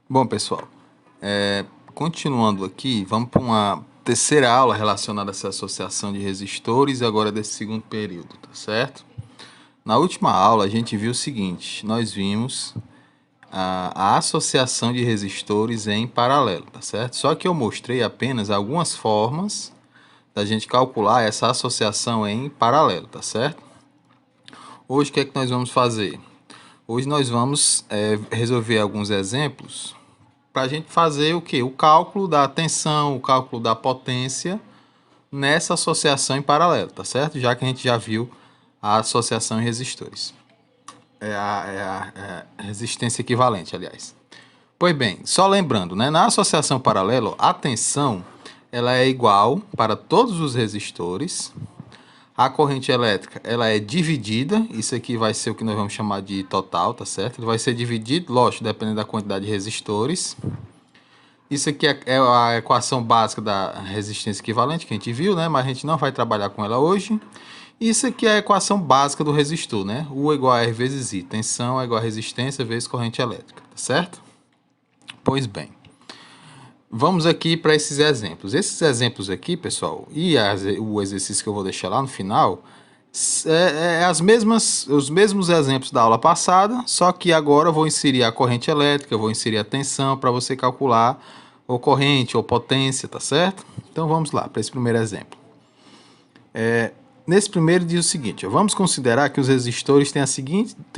Bom, pessoal, continuando aqui, vamos para uma terceira aula relacionada a essa associação de resistores, agora desse segundo período, tá certo? Na última aula, a gente viu o seguinte, nós vimos a associação de resistores em paralelo, tá certo? Só que eu mostrei apenas algumas formas da gente calcular essa associação em paralelo, tá certo? Hoje, o que é que nós vamos fazer? Hoje nós vamos resolver alguns exemplos para a gente fazer o que? O cálculo da tensão, o cálculo da potência nessa associação em paralelo, tá certo? Já que a gente já viu a associação em resistores. É a resistência equivalente, aliás. Pois bem, só lembrando, né? Na associação paralelo, a tensão ela é igual para todos os resistores. A corrente elétrica ela é dividida, isso aqui vai ser o que nós vamos chamar de total, tá certo? Ele vai ser dividido, lógico, dependendo da quantidade de resistores. Isso aqui é a equação básica da resistência equivalente que a gente viu, né? Mas a gente não vai trabalhar com ela hoje. Isso aqui é a equação básica do resistor, né? U igual a R vezes I. Tensão é igual a resistência vezes corrente elétrica, tá certo? Pois bem, vamos aqui para esses exemplos. Esses exemplos aqui, pessoal, e o exercício que eu vou deixar lá no final, os mesmos exemplos da aula passada, só que agora eu vou inserir a corrente elétrica, eu vou inserir a tensão para você calcular ou corrente ou potência, tá certo? Então vamos lá para esse primeiro exemplo. Nesse primeiro diz o seguinte, vamos considerar que os resistores têm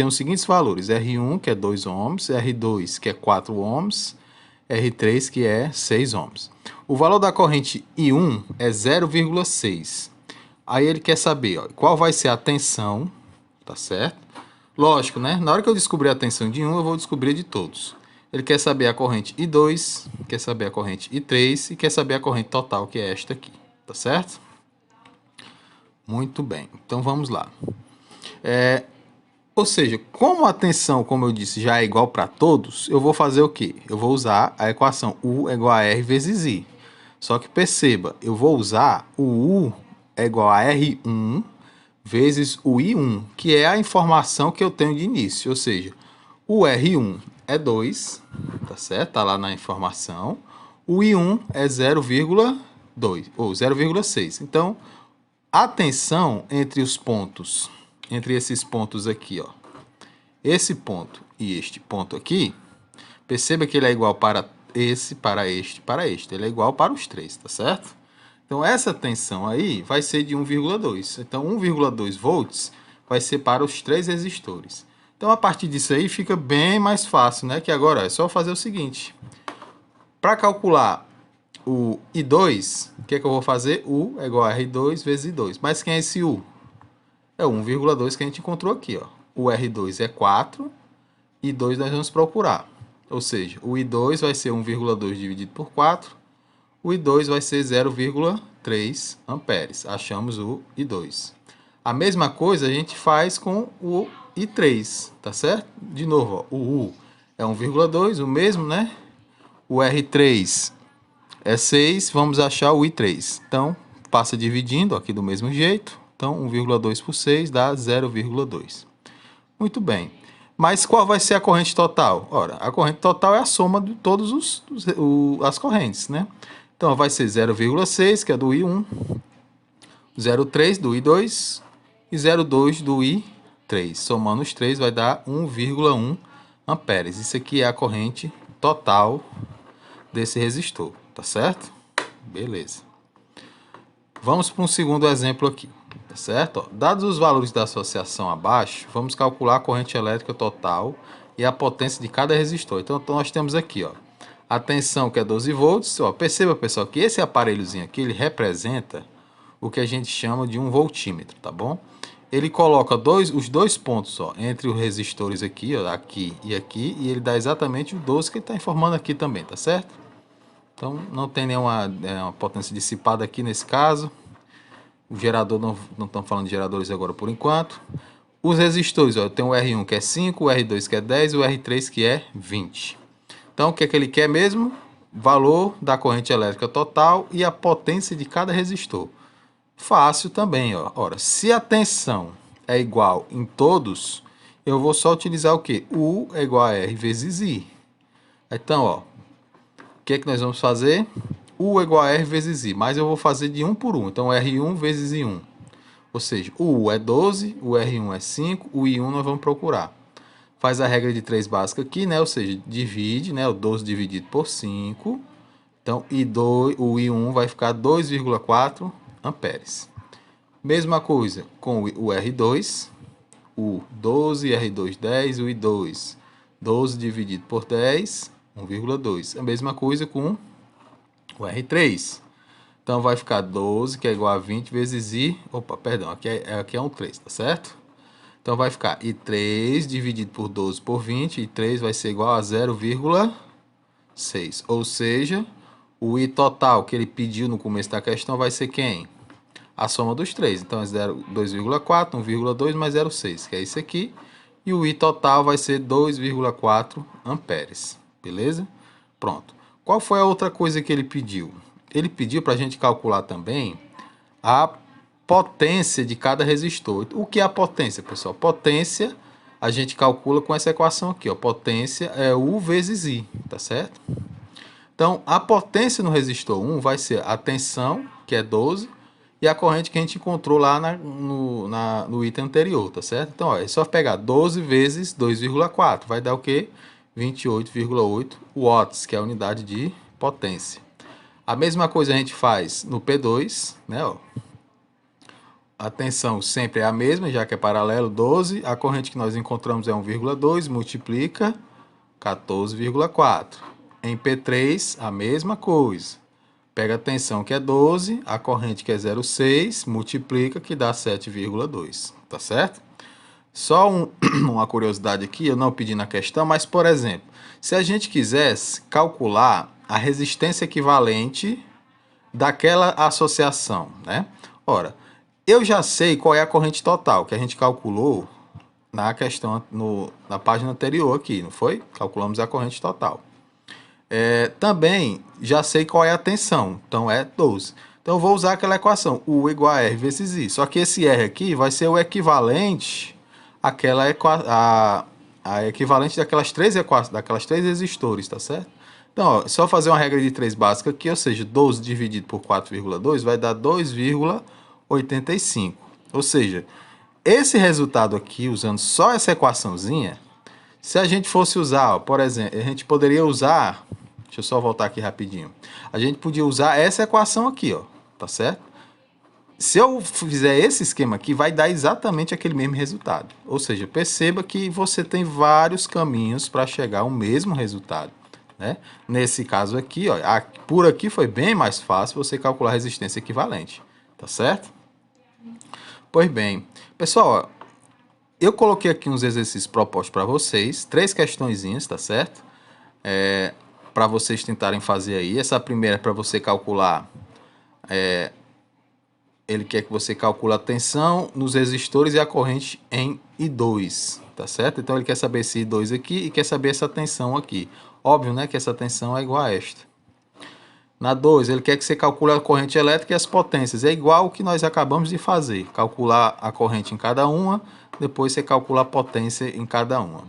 os seguintes valores, R1 que é 2 ohms, R2 que é 4 ohms, R3 que é 6 ohms. O valor da corrente I1 é 0,6. Aí ele quer saber qual vai ser a tensão, tá certo? Lógico, né? Na hora que eu descobrir a tensão de um, eu vou descobrir de todos. Ele quer saber a corrente I2, quer saber a corrente I3 e quer saber a corrente total, que é esta aqui, tá certo? Muito bem, então vamos lá. Ou seja, como a tensão, como eu disse, já é igual para todos, eu vou fazer o quê? Eu vou usar a equação U é igual a R vezes I. Só que perceba, eu vou usar o U é igual a R1 vezes o I1, que é a informação que eu tenho de início. Ou seja, o R1 é 2, tá certo? Tá lá na informação. O I1 é 0,2 ou 0,6. Então, a tensão entre os pontos, entre esses pontos aqui, ó, esse ponto e este ponto aqui, perceba que ele é igual para esse, para este, para este. Ele é igual para os três, tá certo? Então, essa tensão aí vai ser de 1,2. Então, 1,2 volts vai ser para os três resistores. Então, a partir disso aí, fica bem mais fácil, né? Que agora é só fazer o seguinte. Para calcular o I2, o que é que eu vou fazer? U é igual a R2 vezes I2. Mas quem é esse U? É o 1,2 que a gente encontrou aqui, ó. O R2 é 4, I2 nós vamos procurar. Ou seja, o I2 vai ser 1,2 dividido por 4, o I2 vai ser 0,3 amperes. Achamos o I2. A mesma coisa a gente faz com o I3, tá certo? De novo, ó, o U é 1,2, o mesmo, né? O R3 é 6, vamos achar o I3. Então, passa dividindo aqui do mesmo jeito. Então, 1,2 por 6 dá 0,2. Muito bem. Mas qual vai ser a corrente total? Ora, a corrente total é a soma de todas as correntes, né? Então, vai ser 0,6, que é do I1, 0,3 do I2 e 0,2 do I3. Somando os três vai dar 1,1 amperes. Isso aqui é a corrente total desse resistor, tá certo? Beleza. Vamos para um segundo exemplo aqui, tá certo? Ó, dados os valores da associação abaixo, vamos calcular a corrente elétrica total e a potência de cada resistor. Então nós temos aqui, ó, a tensão que é 12 volts. Ó, perceba, pessoal, que esse aparelhozinho aqui, ele representa o que a gente chama de um voltímetro, tá bom? Ele coloca os dois pontos, ó, entre os resistores aqui, ó, aqui, e ele dá exatamente o 12 que ele está informando aqui também, tá certo? Então, não tem nenhuma uma potência dissipada aqui nesse caso. O gerador, não estamos falando de geradores agora por enquanto. Os resistores, ó, eu tenho o R1 que é 5, o R2 que é 10 e o R3 que é 20. Então, o que é que ele quer mesmo? Valor da corrente elétrica total e a potência de cada resistor. Fácil também, ó. Ora, se a tensão é igual em todos, eu vou só utilizar o quê? U é igual a R vezes I. Então, ó, o que é que nós vamos fazer? U igual a R vezes I, mas eu vou fazer de 1 por 1. Então, R1 vezes I1. Ou seja, o U é 12, o R1 é 5, o I1 nós vamos procurar. Faz a regra de 3 básica aqui, né? Ou seja, divide, né? O 12 dividido por 5. Então, o I1 vai ficar 2,4 amperes. Mesma coisa com o R2. O 12, R2, 10, o I2. 12 dividido por 10, 1,2. A mesma coisa com o R3. Então, vai ficar 12, que é igual a 20 vezes I... Opa, perdão, aqui é um 3, tá certo? Então, vai ficar I3 dividido por 12 por 20. I3 vai ser igual a 0,6. Ou seja, o I total que ele pediu no começo da questão vai ser quem? A soma dos três. Então, é 2,4, 1,2 mais 0,6, que é isso aqui. E o I total vai ser 2,4 amperes. Beleza? Pronto. Qual foi a outra coisa que ele pediu? Ele pediu para a gente calcular também a potência de cada resistor. O que é a potência, pessoal? Potência a gente calcula com essa equação aqui, ó. Potência é U vezes I, tá certo? Então, a potência no resistor 1 vai ser a tensão, que é 12, e a corrente que a gente encontrou lá no item anterior, tá certo? Então, ó, é só pegar 12 vezes 2,4, vai dar o quê? 28,8 watts, que é a unidade de potência. A mesma coisa a gente faz no P2, né? Ó. A tensão sempre é a mesma, já que é paralelo, 12. A corrente que nós encontramos é 1,2, multiplica 14,4. Em P3, a mesma coisa. Pega a tensão que é 12, a corrente que é 0,6, multiplica que dá 7,2, tá certo? Só uma curiosidade aqui, eu não pedi na questão, mas por exemplo, se a gente quisesse calcular a resistência equivalente daquela associação, né? Ora, eu já sei qual é a corrente total que a gente calculou na questão, na página anterior aqui, não foi? Calculamos a corrente total. Também já sei qual é a tensão, então é 12. Então eu vou usar aquela equação, U igual a R vezes I. Só que esse R aqui vai ser o equivalente àquela a equivalente daquelas três resistores, tá certo? Então, ó, só fazer uma regra de 3 básica aqui, ou seja, 12 dividido por 4,2 vai dar 2,85. Ou seja, esse resultado aqui, usando só essa equaçãozinha, se a gente fosse usar, ó, por exemplo, a gente poderia usar... Deixa eu só voltar aqui rapidinho. A gente podia usar essa equação aqui, ó, tá certo? Se eu fizer esse esquema aqui, vai dar exatamente aquele mesmo resultado. Ou seja, perceba que você tem vários caminhos para chegar ao mesmo resultado, né? Nesse caso aqui, ó, por aqui foi bem mais fácil você calcular a resistência equivalente, tá certo? Pois bem, pessoal, ó, eu coloquei aqui uns exercícios propostos para vocês, 3 questõezinhas, tá certo? Para vocês tentarem fazer aí. Essa primeira é para você calcular, ele quer que você calcule a tensão nos resistores e a corrente em I2, tá certo? Então ele quer saber esse I2 aqui e quer saber essa tensão aqui. Óbvio, né, que essa tensão é igual a esta. Na 2, ele quer que você calcule a corrente elétrica e as potências. É igual o que nós acabamos de fazer. Calcular a corrente em cada uma, depois você calcula a potência em cada uma.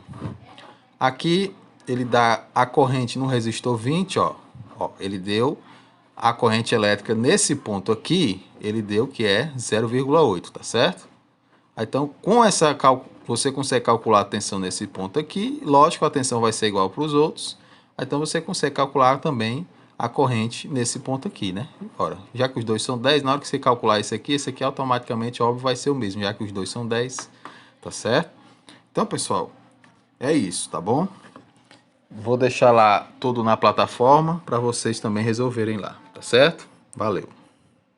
Aqui ele dá a corrente no resistor 20, ó, ele deu a corrente elétrica nesse ponto aqui, ele deu que é 0,8, tá certo? Então, com essa você consegue calcular a tensão nesse ponto aqui, lógico, a tensão vai ser igual para os outros, então você consegue calcular também a corrente nesse ponto aqui, né? Ora, já que os dois são 10, na hora que você calcular esse aqui automaticamente, óbvio, vai ser o mesmo, já que os dois são 10, tá certo? Então, pessoal, é isso, tá bom? Vou deixar lá tudo na plataforma para vocês também resolverem lá, tá certo? Valeu!